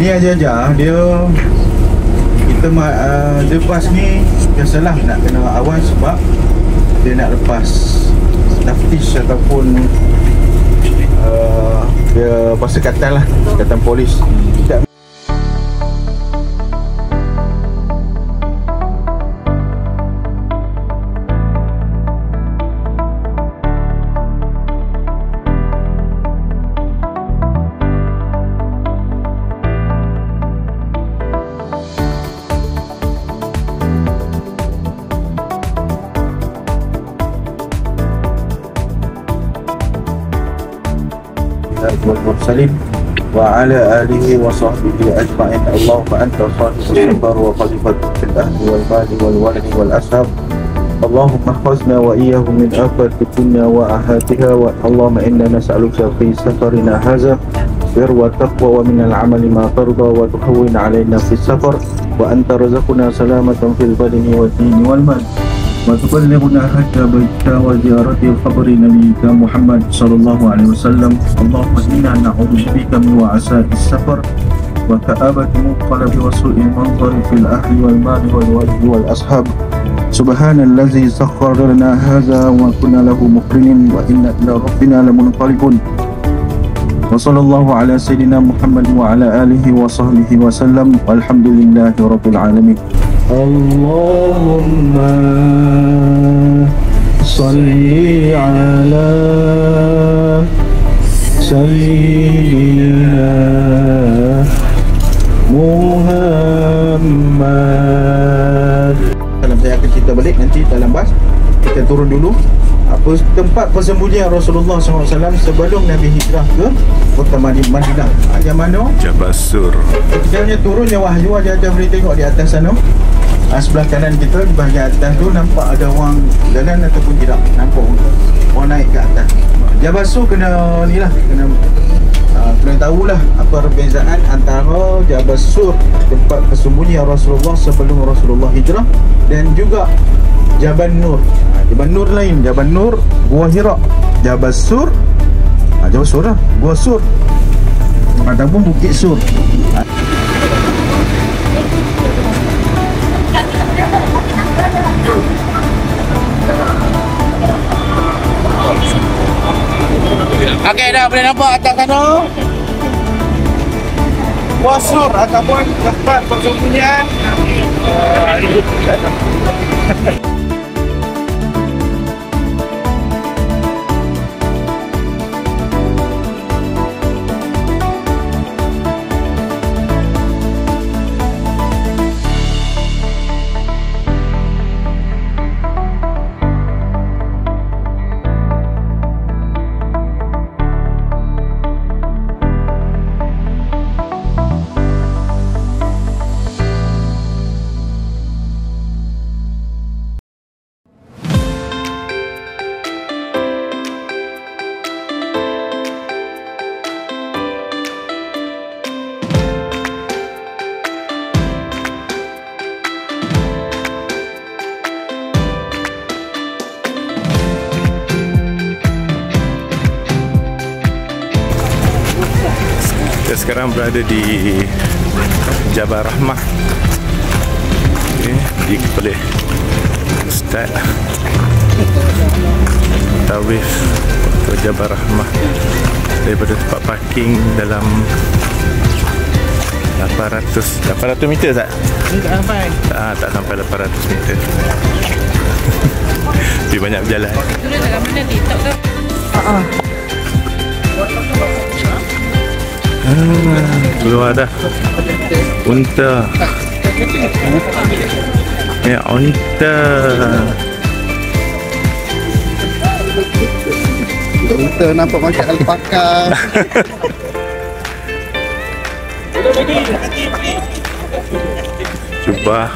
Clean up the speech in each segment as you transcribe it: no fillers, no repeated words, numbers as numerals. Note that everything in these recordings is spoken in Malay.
Ni aja dia kita lepas ni biasalah nak kena awal sebab dia nak lepas taftish ataupun dia persekatan lah, persekatan polis. Tidak والمرسلين وعلى آله وصحبه أجمعين. اللهم أنت صاحب الصبر وخليفة في الأهل والمال والولد والأصحاب. اللهم احفظنا وإياهم من آفات الدنيا وآفاتها. اللهم إنا نسألك في سفرنا هذا بر والتقوى ومن العمل ما ترضى وتهون علينا في السفر وأن ترزقنا سلامة في البدن والدين والمال وتبلغنا حتى بيتك وزيارة قبر نبيك محمد صلى الله عليه وسلم. اللهم إنا نعوذ بك من وعساء السفر وكآبة المنقلب وسوء المنظر في الأهل والمال والولد والأصحاب. سبحان الذي سخر لنا هذا وما كنا له مقرنين وإنا إلى ربنا لمنقلبون. وصلى الله على سيدنا محمد وعلى آله وصحبه وسلم والحمد لله رب العالمين. اللهم صل على سيدنا Muhammad. Saya akan cerita balik nanti dalam bas. Kita turun dulu apa tempat persembunyian Rasulullah SAW sebelum Nabi hijrah ke kota Madinah. Yang mana? Jabassur. Ketika turun yang wahyu aja boleh tengok di atas sana. Sebelah kanan kita di bahagian atas tu nampak ada orang jalan ataupun tidak. Nampak orang naik ke atas. Jabassur kena ni lah, kena tahulah apa perbezaan antara Jabassur tempat persembunyian Rasulullah sebelum Rasulullah hijrah dan juga Jabal Nur. Jabal Nur lain, Jabal Nur Gua Hira. Jabassur Jabassur lah, Gua Sur ataupun Bukit Sur. Okey, dah boleh nampak atas sana Gua Sur ataupun tempat persembunyian sekarang berada di Jabal Rahmah, oleh Ustaz Tawif ke Jabal Rahmah daripada tempat parking dalam 800 meter tak? Tak sampai. Tak sampai 800 meter. Lebih banyak berjalan. Dulu tak kat mana TikTok ke? Keluar dah unta. Ya, unta. Unta nampak macam alpaka. Cuba.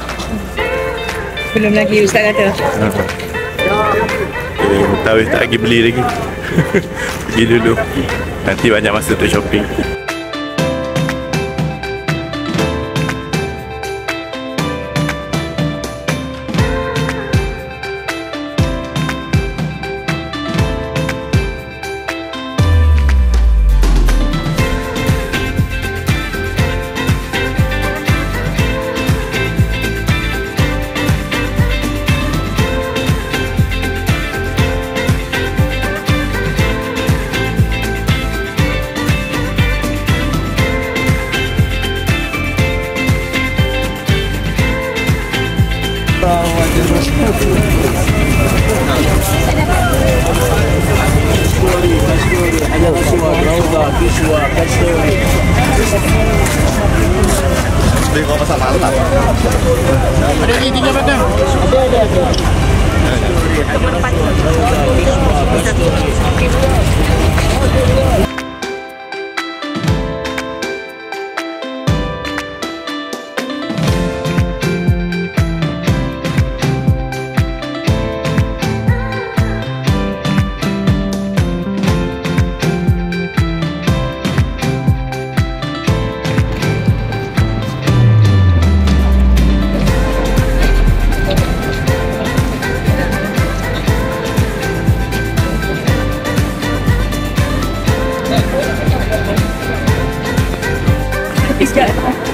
Belum lagi Ustaz kata. Tawif tak lagi beli lagi. Pergi dulu. Nanti banyak masa untuk shopping. pasal malam. Ada lagi 3 batang.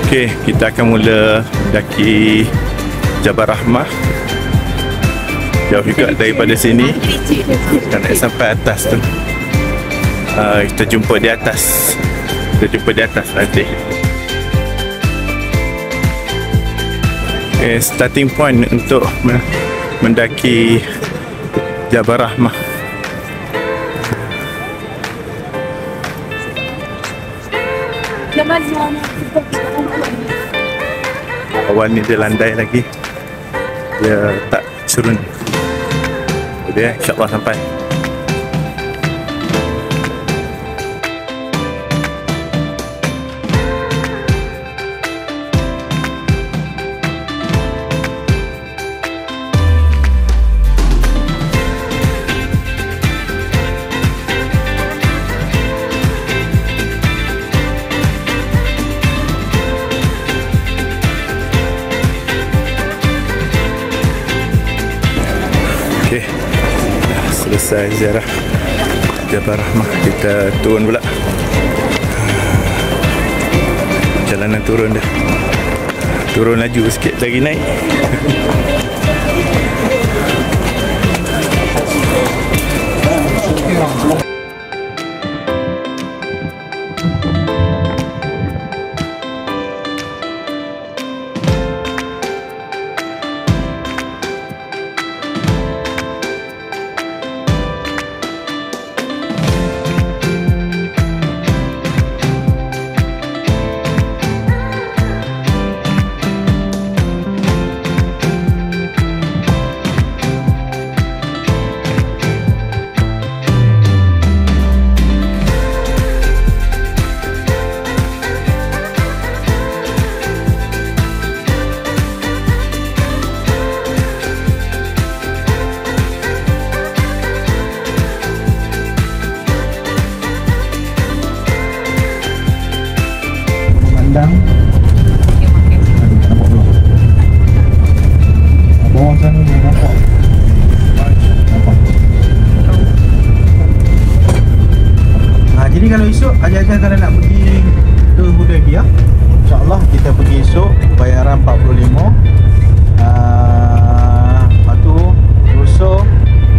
Okey, kita akan mula mendaki Jabal Rahmah. Jauh juga daripada sini. Kita nak sampai atas tu. Kita jumpa di atas. Nanti. Okay, starting point untuk mendaki Jabal Rahmah. Awan ni dia landai lagi. Dia tak turun. Dia insya-Allah sampai. Okey, dah selesai ziarah Jabal Rahmah. Kita turun pula. Jalanan turun dah. Turun laju sikit lagi naik. Pandang. Nampak belum? Bawah sana ni nampak. Jadi kalau esok aja-aja kalau nak pergi ke Hudaybiyah, insya-Allah kita pergi esok, bayaran 45. Lepas tu lusa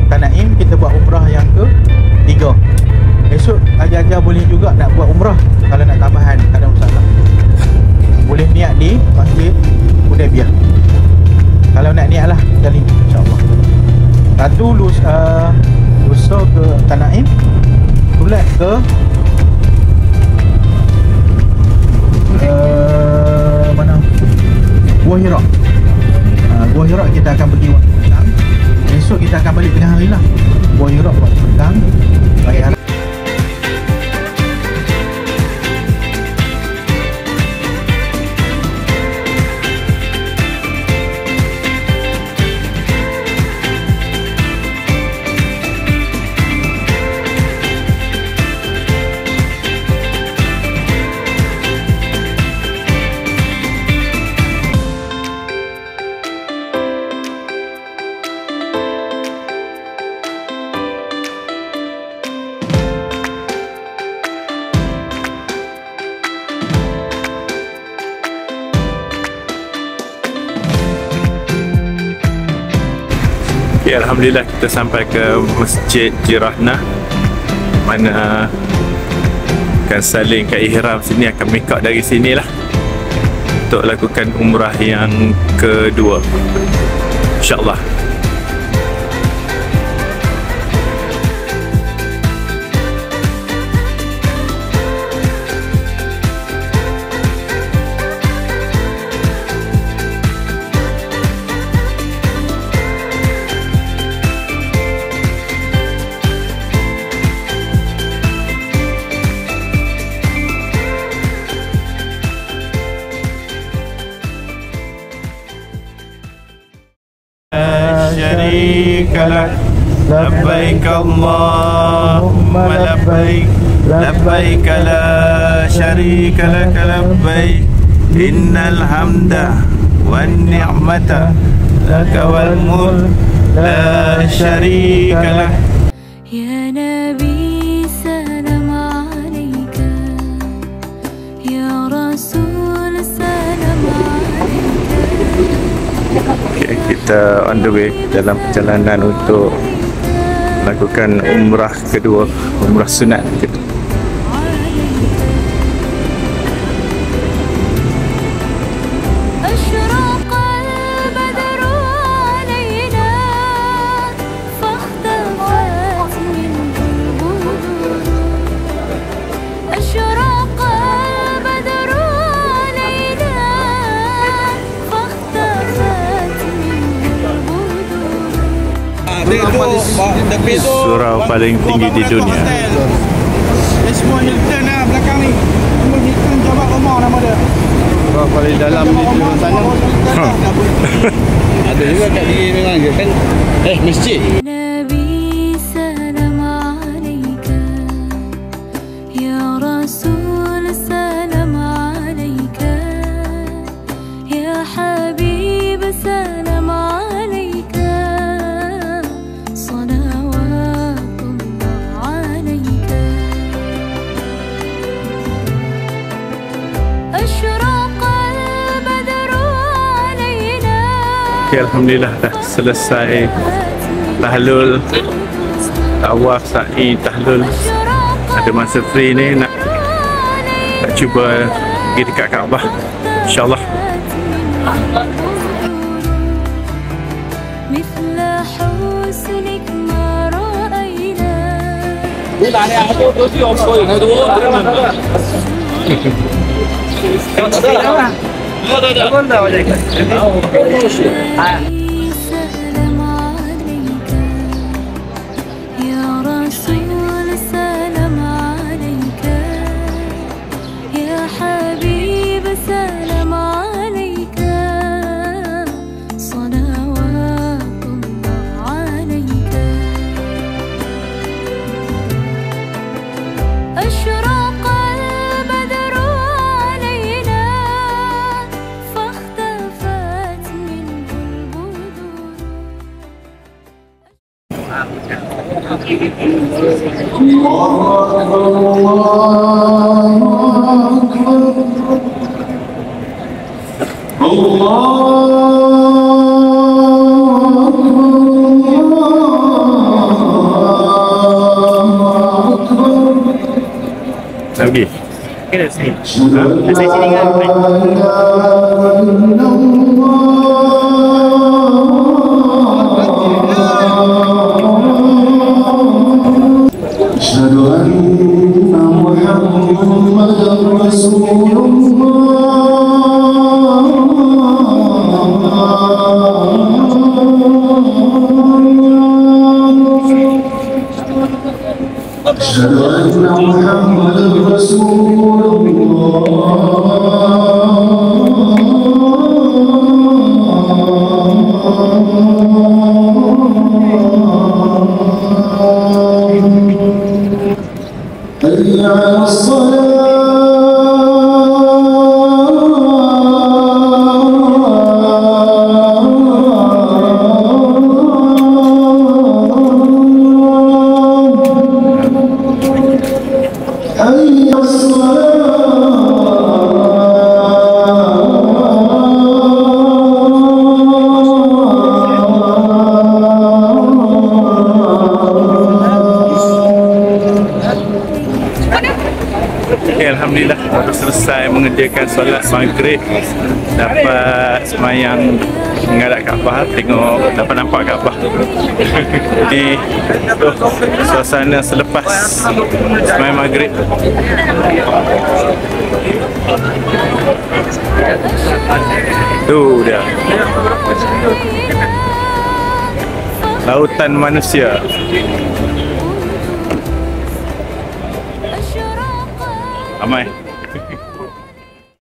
Tanaim kita buat umrah yang ke-3. Esok aja-aja boleh juga nak buat umrah kalau nak tambahan, tak ada masalah. Boleh niat di Masjid Hudaybiyah. Kalau nak niat lah kali insya-Allah. Satu lusa ke Tanaim, tulat ke mana? Gua Hira. Gua Hira kita akan pergi waktu petang. Esok kita akan balik tengah hari lah. Gua Hira waktu petang. Baik. Okay, Alhamdulillah kita sampai ke Masjid Jirahna, mana akan salingkan ihram sini, akan make up dari sini lah untuk lakukan umrah yang kedua, insyaAllah. شريك لك لبيك اللهم لبيك لبيك لا شريك لك لبيك إن الحمد والنعمة لك والملك لا شريك لك. يا نبي سلام عليك يا رسول سلام عليك. Kita on the way dalam perjalanan untuk melakukan umrah kedua, umrah sunat kedua. Surau paling tinggi di dunia. Semua Hilton lah belakang ni. Semua Hilton Jabal Omar nama dia. Surau paling dalam di luar sana. Ada juga kat sini memang je kan. Masjid. نبي سلام عليك يا رسول سلام عليك يا حبيب سلام عليك صلوات الله عليك أشرق البدر علينا. Okay, Alhamdulillah dah selesai tahlul, tawaf, sa'i, tahlul. Ada masa free ni nak cuba pergi dekat Kaabah, InsyaAllah. مثل حسنك ما رأينا. سلام عليك يا رسول سلام عليك يا حبيب سلام عليك صلوات الله عليك أشرق البدر علينا فاختفت منه البدور. Lagi. Kena sini. Saya sini kan. أشهد أن محمدا رسول أشهد أن محمدا رسول حي على Okay, Alhamdulillah baru selesai mengerjakan solat maghrib, dapat semayang menghadap Kaabah, tengok dapat nampak Kaabah. Ini suasana selepas semayang maghrib. Tu dia, lautan manusia. Ramai.